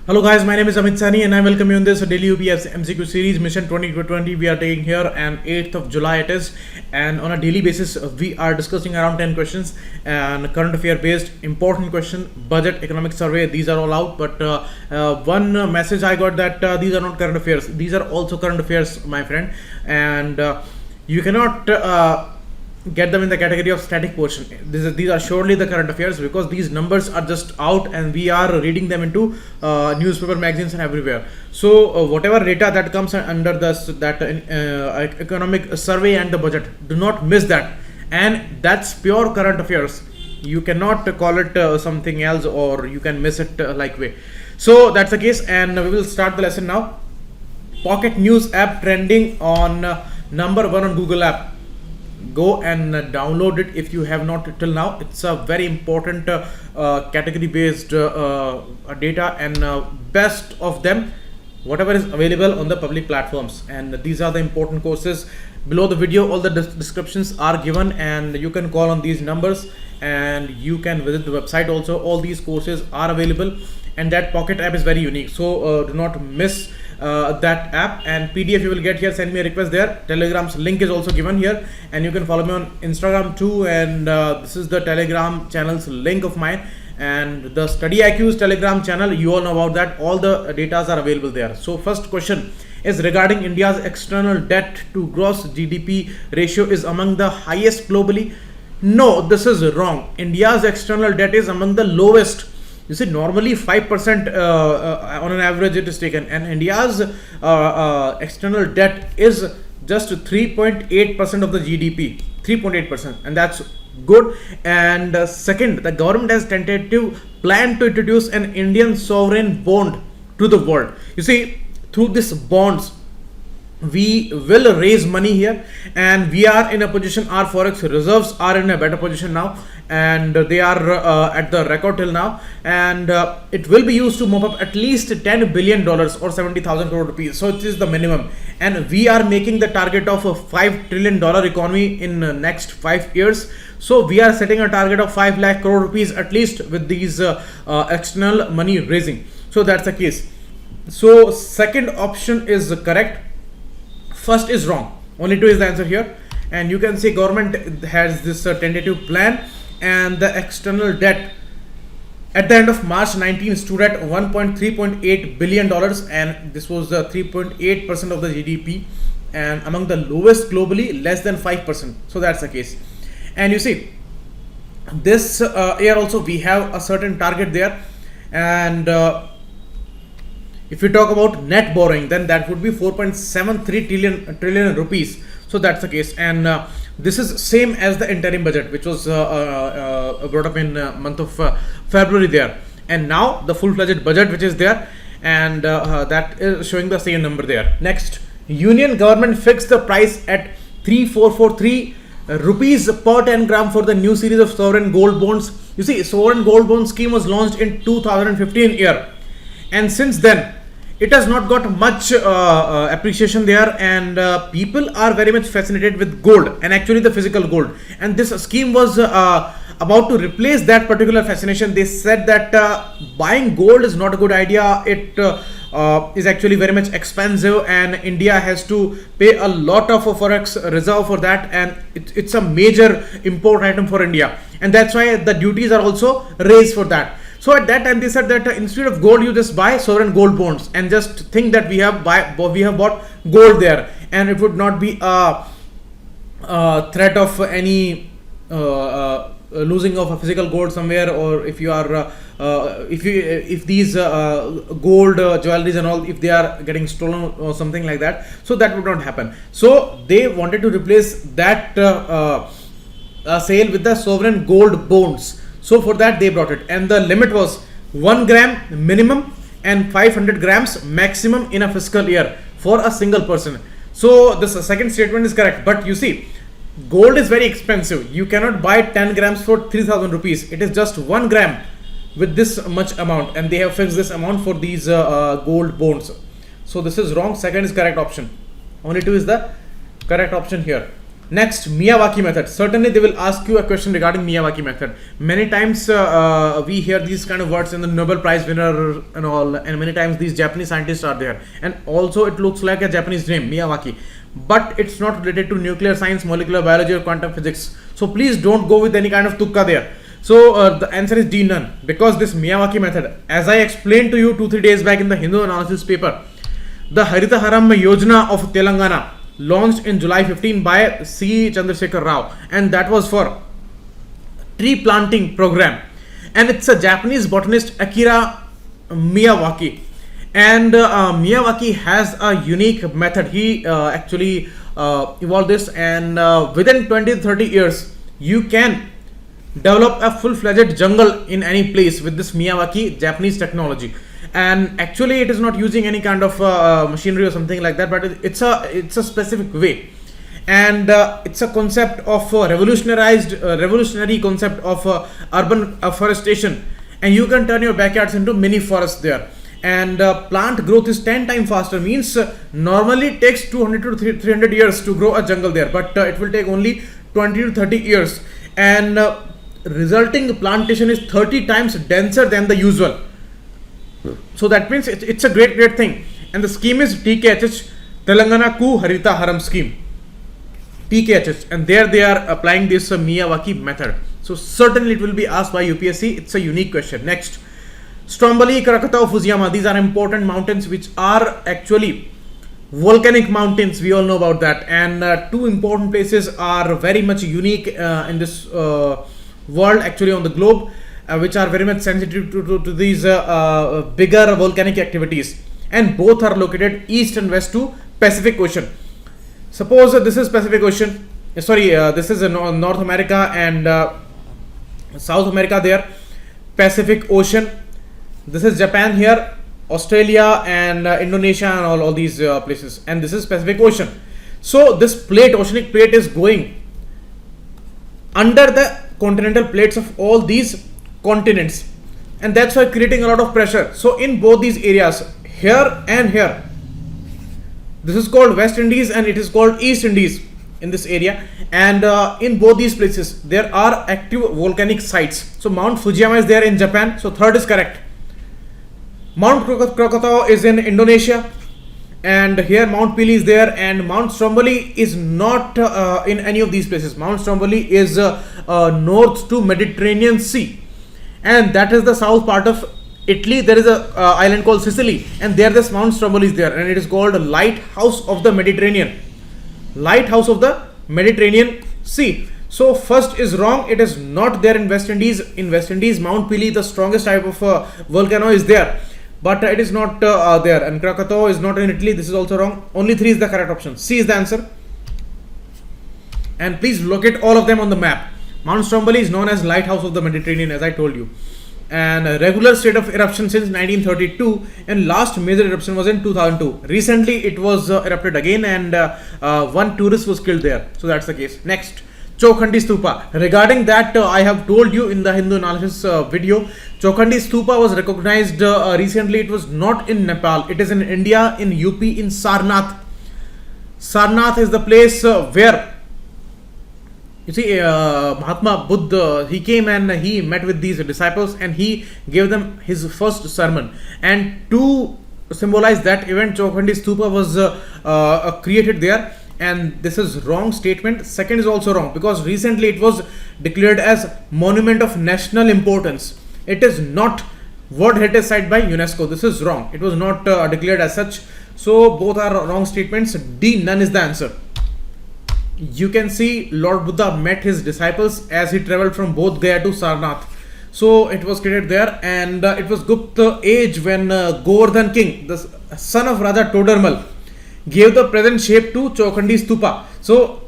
Hello guys, my name is Amit Sani and I welcome you in this daily UPSC MCQ series Mission 2020. We are taking here and 8th of July it is, and on a daily basis we are discussing around 10 questions and current affair based important question, budget, economic survey. These are all out, but one message I got that these are not current affairs. These are also current affairs, my friend, and you cannot get them in the category of static portion. These are surely the current affairs because these numbers are just out and we are reading them into newspaper, magazines and everywhere. So whatever data that comes under that economic survey and the budget, do not miss that, and that's pure current affairs. You cannot call it something else, or you can miss it like way. So that's the case, and we will start the lesson now. Pocket News app trending on number 1 on Google app. Go and download it if you have not till now. It's a very important category based data, and best of them whatever is available on the public platforms, and these are the important courses. Below the video all the descriptions are given, and you can call on these numbers and you can visit the website also. All these courses are available, and that Pocket app is very unique, so do not miss that app. And PDF you will get here. Send me a request there. Telegram's link is also given here, and you can follow me on Instagram too, and this is the Telegram channel's link of mine, and the StudyIQ's Telegram channel, you all know about that. All the datas are available there. So first question is regarding India's external debt to gross GDP ratio is among the highest globally. No, this is wrong. India's external debt is among the lowest. You see, normally 5% on an average it is taken, and India's external debt is just 3.8% of the GDP, 3.8%, and that's good. And second, the government has tentative plan to introduce an Indian sovereign bond to the world. You see, through this bonds we will raise money here, and we are in a position, our forex reserves are in a better position now, and they are at the record till now, and it will be used to mop up at least $10 billion or 70,000 crore rupees. So it is the minimum, and we are making the target of a $5 trillion economy in next 5 years. So we are setting a target of 5 lakh crore rupees at least with these external money raising. So that's the case. So second option is correct, first is wrong. Only 2 is the answer here, and you can see government has this tentative plan, and the external debt at the end of March 19 stood at $1.3.8 billion, and this was 3.8% of the GDP, and among the lowest globally, less than 5%. So that's the case. And you see, this year also we have a certain target there, and if we talk about net borrowing, then that would be 4.73 trillion rupees. So that's the case, and this is same as the interim budget, which was brought up in month of February there, and now the full-fledged budget which is there, and that is showing the same number there. Next, Union government fixed the price at 3,443 rupees per 10 gram for the new series of sovereign gold bonds. You see, sovereign gold bond scheme was launched in 2015 year, and since then it has not got much appreciation there, and people are very much fascinated with gold, and actually the physical gold, and this scheme was about to replace that particular fascination. They said that buying gold is not a good idea. It is actually very much expensive, and India has to pay a lot of forex reserve for that, and it's a major import item for India, and that's why the duties are also raised for that. So at that time they said that instead of gold, you just buy sovereign gold bonds, and just think that we have bought gold there, and it would not be a threat of any losing of a physical gold somewhere, or if you are if these gold jewelries and all, if they are getting stolen or something like that, so that would not happen. So they wanted to replace that sale with the sovereign gold bonds. So for that they brought it, and the limit was 1 gram minimum and 500 grams maximum in a fiscal year for a single person. So this second statement is correct, but you see, gold is very expensive. You cannot buy 10 grams for 3,000 rupees. It is just 1 gram with this much amount, and they have fixed this amount for these gold bonds. So this is wrong. Second is correct option. Only 2 is the correct option here. Next, Miyawaki method. Certainly, they will ask you a question regarding Miyawaki method. Many times we hear these kind of words in the Nobel Prize winner and all, and many times these Japanese scientists are there. And also, it looks like a Japanese name, Miyawaki, but it's not related to nuclear science, molecular biology, or quantum physics. So please don't go with any kind of tukka there. So the answer is D, none, because this Miyawaki method, as I explained to you 2-3 days back in the Hindu analysis paper, the Harita Haram Yojana of Telangana, launched in July 15 by C. Chandrasekhar Rao, and that was for tree planting program, and it's a Japanese botanist Akira Miyawaki, and Miyawaki has a unique method. He actually evolved this, and within 20-30 years you can develop a full-fledged jungle in any place with this Miyawaki Japanese technology. And actually it is not using any kind of machinery or something like that, but it's a specific way, and it's a concept of revolutionary concept of urban afforestation, and you can turn your backyards into mini forests there. And plant growth is 10 times faster, means normally it takes 200 to 300 years to grow a jungle there, but it will take only 20 to 30 years, and resulting plantation is 30 times denser than the usual. So that means it's a great thing. And the scheme is TKHH, Telangana Ku Harita Haram scheme, TKHH, and there they are applying this Miyawaki method. So certainly it will be asked by UPSC. It's a unique question. Next, Stromboli, Krakatau, Fujiyama. These are important mountains which are actually volcanic mountains. We all know about that. And two important places are very much unique in this world, actually on the globe, which are very much sensitive to these bigger volcanic activities, and both are located east and west to Pacific Ocean. Suppose this is Pacific Ocean, this is North America and South America there, Pacific Ocean. This is Japan here, Australia and Indonesia and all these places, and this is Pacific Ocean. So this oceanic plate is going under the continental plates of all these continents, and that's why creating a lot of pressure. So in both these areas, here and here, this is called West Indies and it is called East Indies in this area, and in both these places there are active volcanic sites. So Mount Fujiyama is there in Japan, so third is correct. Mount Krakatau is in Indonesia, and here Mount Pili is there, and Mount Stromboli is not in any of these places. Mount Stromboli is north to Mediterranean Sea, and that is the south part of Italy. There is a island called Sicily, and there this Mount Stromboli is there, and it is called Lighthouse of the Mediterranean. Lighthouse of the Mediterranean Sea. So first is wrong. It is not there in West Indies. In West Indies, Mount Pili, the strongest type of volcano, is there, but it is not there. And Krakatau is not in Italy. This is also wrong. Only 3 is the correct option. C is the answer. And please locate all of them on the map. Mount Stromboli is known as Lighthouse of the Mediterranean, as I told you, and a regular state of eruption since 1932, and last major eruption was in 2002. Recently it was erupted again, and one tourist was killed there. So that's the case. Next, Chowkhandi Stupa. Regarding that, I have told you in the Hindu analysis video, Chowkhandi Stupa was recognized recently. It was not in Nepal. It is in India, in UP, in Sarnath. Sarnath is the place where, you see, Mahatma Buddha, he came and he met with these disciples and he gave them his first sermon. And to symbolize that event, Chowkhandi Stupa was created there. And this is wrong statement. Second is also wrong, because recently it was declared as monument of national importance. It is not World Heritage Site by UNESCO. This is wrong. It was not declared as such. So both are wrong statements. D, none is the answer. You can see Lord Buddha met his disciples as he traveled from Bodh Gaya to Sarnath. So it was created there, and it was Gupta age when Govardhan king, the son of Raja Todarmal, gave the present shape to Chowkhandi Stupa. So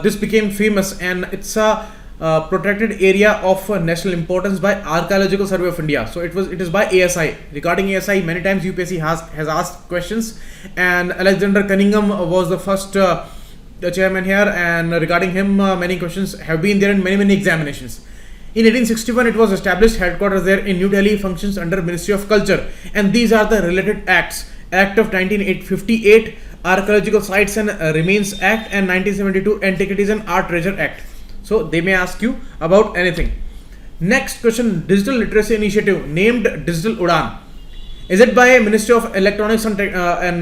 this became famous, and it's a protected area of national importance by Archaeological Survey of India. So it is by ASI. Regarding ASI, many times UPSC has asked questions, and Alexander Cunningham was the first chairman here, and regarding him many questions have been there in many examinations. In 1861 it was established. Headquarters there in New Delhi, functions under Ministry of Culture, and these are the related acts. Act of 1958 Archaeological Sites and Remains Act, and 1972 Antiquities and Art Treasure Act. So they may ask you about anything. Next question, digital literacy initiative named Digital Udan. Is it by Ministry of Electronics and,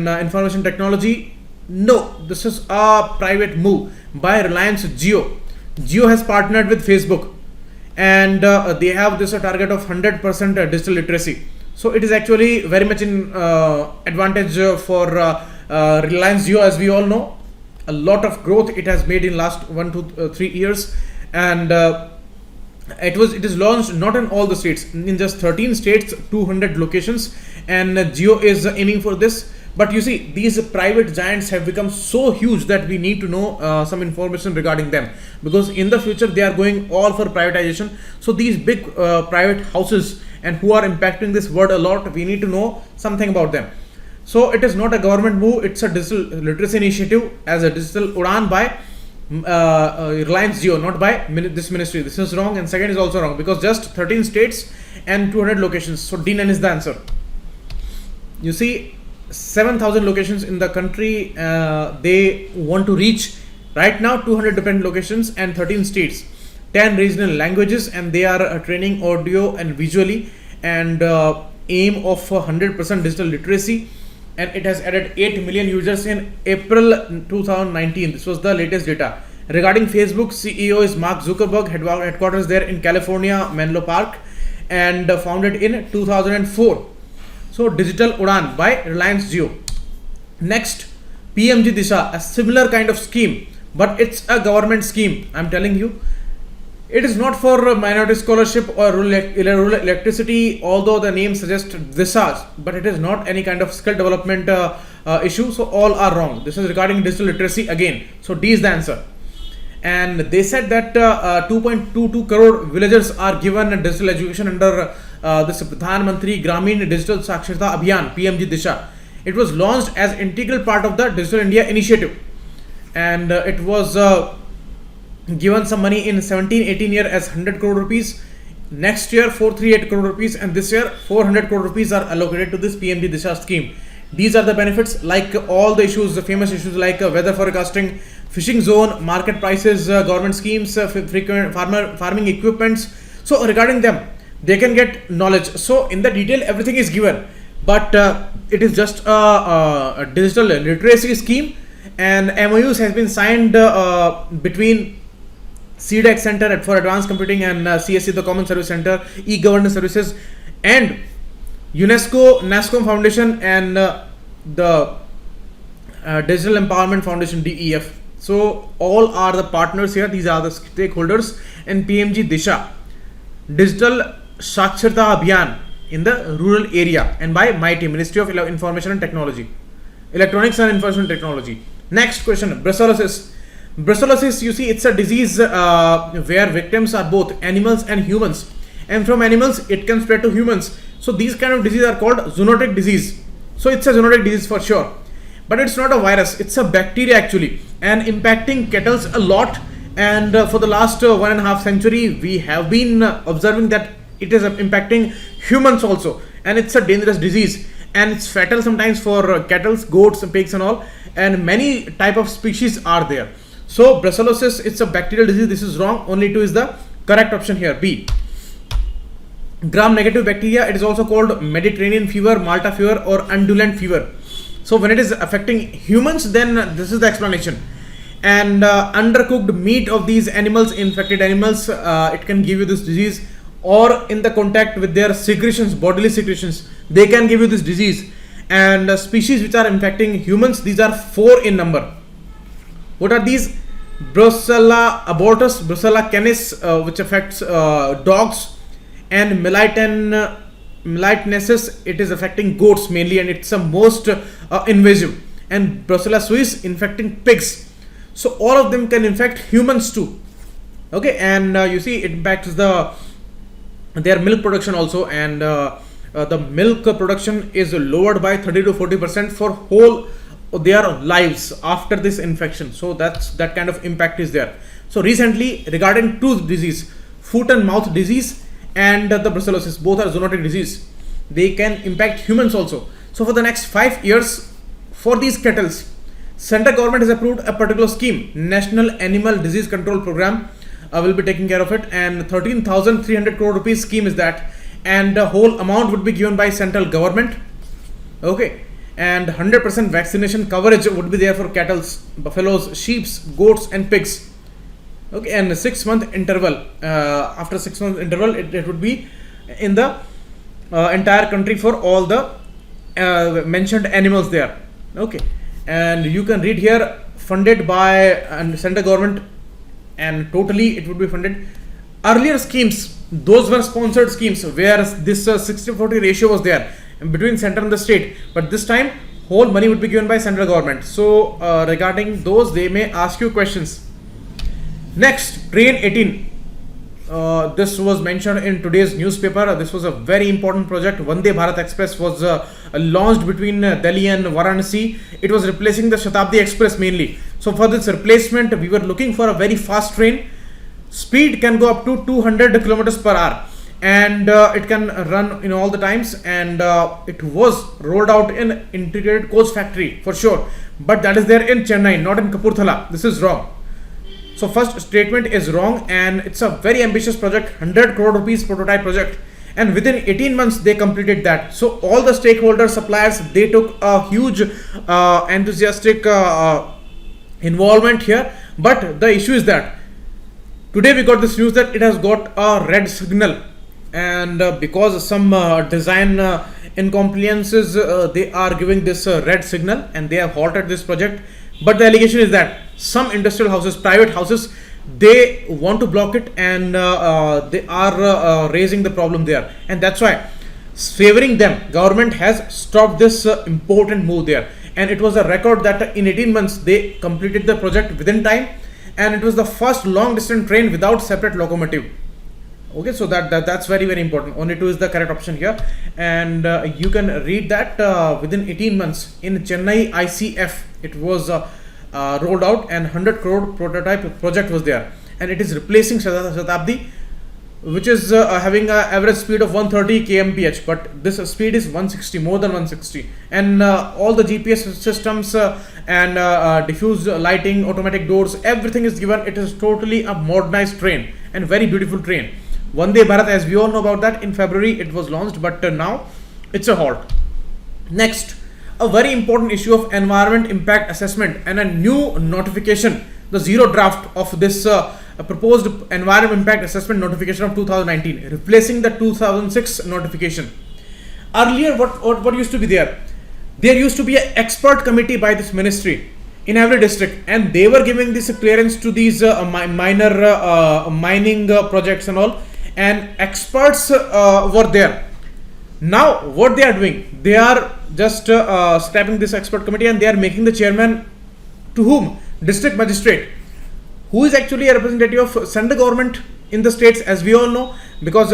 Information Technology? No, this is a private move by Reliance Jio. Jio has partnered with Facebook, and they have this target of 100% digital literacy. So it is actually very much in advantage for Reliance Jio, as we all know. A lot of growth it has made in last 1 to 3 years, and it is launched not in all the states, in just 13 states, 200 locations, and Jio is aiming for this. But you see, these private giants have become so huge that we need to know some information regarding them, because in the future they are going all for privatization. So these big private houses and who are impacting this world a lot, we need to know something about them. So it is not a government move, it's a digital literacy initiative as a Digital Udan by Reliance Jio, not by this ministry. This is wrong, and second is also wrong, because just 13 states and 200 locations. So D9 is the answer. You see, 7,000 locations in the country they want to reach. Right now 200 different locations and 13 states, 10 regional languages, and they are training audio and visually, and aim of 100% digital literacy. And it has added 8 million users in April 2019. This was the latest data. Regarding Facebook, CEO is Mark Zuckerberg, headquarters there in California, Menlo Park, and founded in 2004. So Digital Udan by Reliance Jio. Next, PMG Disha, a similar kind of scheme, but it's a government scheme. I'm telling you, it is not for minority scholarship or rural electricity, although the name suggests Disha, but it is not any kind of skill development issue. So all are wrong. This is regarding digital literacy again. So D is the answer. And they said that 2.22 crore villagers are given digital education under this Pradhan Mantri Gramin Digital Saksharta Abhiyan, PMG Disha. It was launched as integral part of the Digital India initiative, and it was given some money in 17-18 year as 100 crore rupees. Next year 438 crore rupees, and this year 400 crore rupees are allocated to this PMG Disha scheme. These are the benefits, like all the issues, the famous issues like weather forecasting, fishing zone, market prices, government schemes, frequent farming equipments. So regarding them, they can get knowledge. So in the detail, everything is given, but it is just a digital literacy scheme, and MOUs has been signed between CDEC Center for Advanced Computing and CSC, the Common Service Center, e-Governance Services, and UNESCO, NASCOM Foundation, and the Digital Empowerment Foundation, DEF. So all are the partners here. These are the stakeholders in PMG Disha, Digital Saksharta Abhiyan in the rural area, and by MIT, Ministry of Information and Technology, Electronics and Information Technology. Next question, brucellosis. Brucellosis, you see, it's a disease where victims are both animals and humans, and from animals it can spread to humans. So these kind of diseases are called zoonotic disease. So it's a zoonotic disease for sure, but it's not a virus, it's a bacteria actually, and impacting cattle a lot. And for the last 1.5 century we have been observing that it is impacting humans also, and it's a dangerous disease, and it's fatal sometimes for cattle, goats, pigs and all, and many type of species are there. So brucellosis, it's a bacterial disease. This is wrong. Only 2 is the correct option here, B. Gram-negative bacteria, it is also called Mediterranean fever, Malta fever, or undulant fever. So when it is affecting humans, then this is the explanation. And undercooked meat of these animals, infected animals, it can give you this disease, or in the contact with their secretions, bodily secretions, they can give you this disease. And species which are infecting humans, these are 4 in number. What are these? Brucella abortus, Brucella canis, which affects dogs, and melitnesis, it is affecting goats mainly, and it's the most invasive, and Brucella suis infecting pigs. So all of them can infect humans too. Okay, and you see it impacts their milk production also, and the milk production is lowered by 30 to 40% for whole their lives after this infection. So that kind of impact is there. So recently, regarding 2 disease, foot and mouth disease and the brucellosis, both are zoonotic disease, they can impact humans also. So for the next 5 years, for these cattle, Central government has approved a particular scheme, National Animal Disease Control Program, will be taking care of it, and 13,300 crore rupees scheme is that, and the whole amount would be given by central government. Okay, and 100% vaccination coverage would be there for cattle, buffaloes, sheep, goats, and pigs. Okay, and a 6-month interval. After 6 months interval, it would be in the entire country for all the mentioned animals there. Okay, and you can read here, funded by central government, and totally it would be funded. Earlier schemes, those were sponsored schemes where this 60-40 ratio was there between center and the state, but this time whole money would be given by central government. So regarding those, they may ask you questions. Next, Train 18. This was mentioned in today's newspaper. This was a very important project. Vande Bharat Express was launched between Delhi and Varanasi. It was replacing the Shatabdi Express mainly. So for this replacement, we were looking for a very fast train. Speed can go up to 200 kilometers per hour, and it can run in all the times, and it was rolled out in integrated coach factory for sure, but that is there in Chennai, not in Kapurthala. This is wrong. So first statement is wrong, and it's a very ambitious project, 100 crore rupees prototype project, and within 18 months they completed that. So all the stakeholders, suppliers, they took a huge enthusiastic involvement here. But the issue is that today we got this news that it has got a red signal, and because some design incompliances, they are giving this red signal, and they have halted this project. But the allegation is that some industrial houses, private houses, they want to block it, and they are raising the problem there, and that's why, favoring them, government has stopped this important move there. And it was a record that in 18 months they completed the project within time, and it was the first long distance train without separate locomotive. Okay, so that's very, very important. Only 2 is the correct option here, and you can read that within 18 months in Chennai ICF it was rolled out, and 100 crore prototype project was there, and it is replacing Shatabdi, which is having an average speed of 130 kmph, but this speed is 160, more than 160, and all the GPS systems and diffuse lighting, automatic doors, everything is given. It is totally a modernized train and very beautiful train. Vande Bharat, as we all know about that, in February it was launched, but now it's a halt. Next, a very important issue of environment impact assessment and a new notification, the zero draft of this proposed environment impact assessment notification of 2019, replacing the 2006 notification. Earlier, what used to be there? There used to be an expert committee by this ministry in every district, and they were giving this clearance to these minor mining projects and all, and experts were there. Now what they are doing, they are just scrapping this expert committee, and they are making the chairman to whom? District magistrate, who is actually a representative of central government in the states, as we all know, because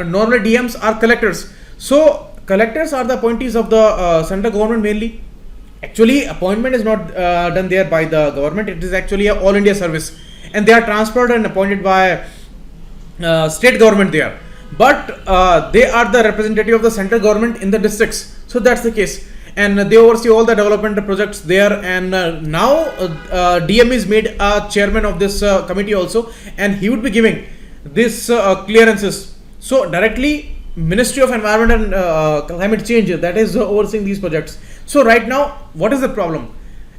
normally DMs are collectors. So collectors are the appointees of the central government mainly. Actually, appointment is not done there by the government. It is actually a all India service, and they are transferred and appointed by state government there, but they are the representative of the central government in the districts. So that's the case, and they oversee all the development projects there, and now DM is made a chairman of this committee also, and he would be giving this clearances. So directly Ministry of Environment and Climate Change, that is overseeing these projects. So right now, what is the problem?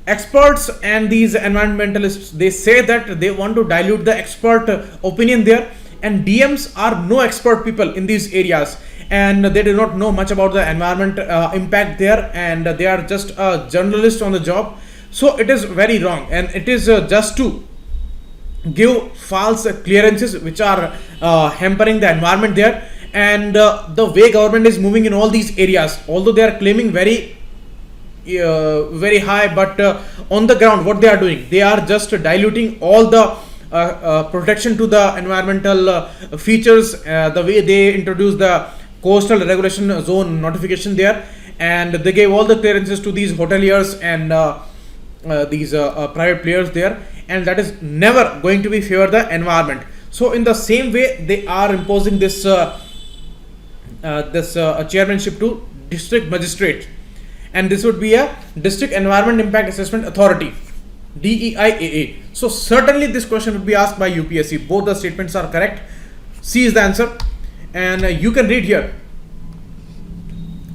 Experts and these environmentalists, they say that they want to dilute the expert opinion there, and DMs are no expert people in these areas, and they do not know much about the environment impact there, and they are just a journalist on the job. So it is very wrong, and it is just to give false clearances which are hampering the environment there. And the way government is moving in all these areas, although they are claiming very high, but on the ground what they are doing, they are just diluting all the protection to the environmental features, the way they introduce the coastal regulation zone notification there, and they gave all the clearances to these hoteliers and these private players there, and that is never going to be favor the environment. So in the same way, they are imposing this chairmanship to district magistrate, and this would be a District Environment Impact Assessment Authority, DEIAA. So certainly this question would be asked by UPSC. Both the statements are correct. C is the answer. And you can read here.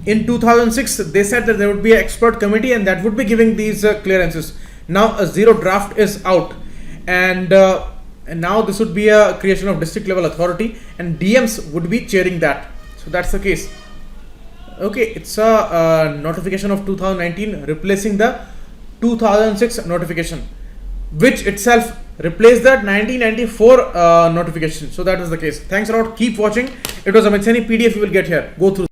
In 2006, they said that there would be an expert committee and that would be giving these clearances. Now a zero draft is out, and now this would be a creation of district level authority, and DMs would be chairing that. So that's the case. Okay, it's a notification of 2019 replacing the 2006 notification, which itself replaced that 1994 notification. So that is the case. Thanks a lot. Keep watching. It was a Mithani PDF you will get here. Go through.